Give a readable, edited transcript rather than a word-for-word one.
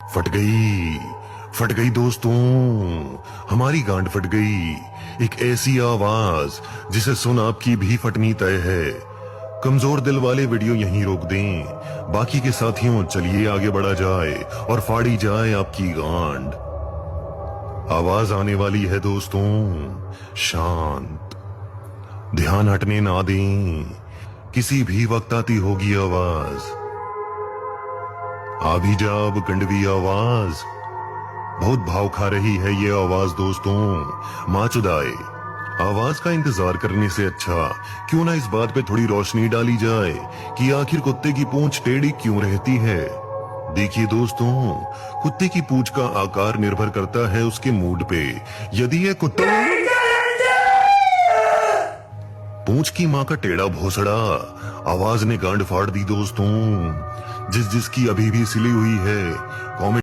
फट गई दोस्तों, हमारी गांड फट गई। एक ऐसी आवाज जिसे सुन आपकी भी फटनी तय है। कमजोर दिल वाले वीडियो यहीं रोक दें, बाकी के साथियों चलिए आगे बढ़ा जाए और फाड़ी जाए आपकी गांड। आवाज आने वाली है दोस्तों, शांत, ध्यान हटने ना दें, किसी भी वक्त आती होगी आवाज। आ भी जा अब कंडवी आवाज, बहुत भाव खा रही है ये आवाज दोस्तों। माँ चुदाए, आवाज का इंतजार करने से अच्छा क्यों ना इस बात पे थोड़ी रोशनी डाली जाए कि आखिर कुत्ते की पूंछ टेढ़ी क्यों रहती है। देखिए दोस्तों, कुत्ते की पूंछ का आकार निर्भर करता है उसके मूड पे। यदि ये कुत्ता पूंछ की माँ का टेढ़ा भोसड़ा, आवाज ने गांड फाड़ दी दोस्तों। जिसकी अभी भी सिली हुई है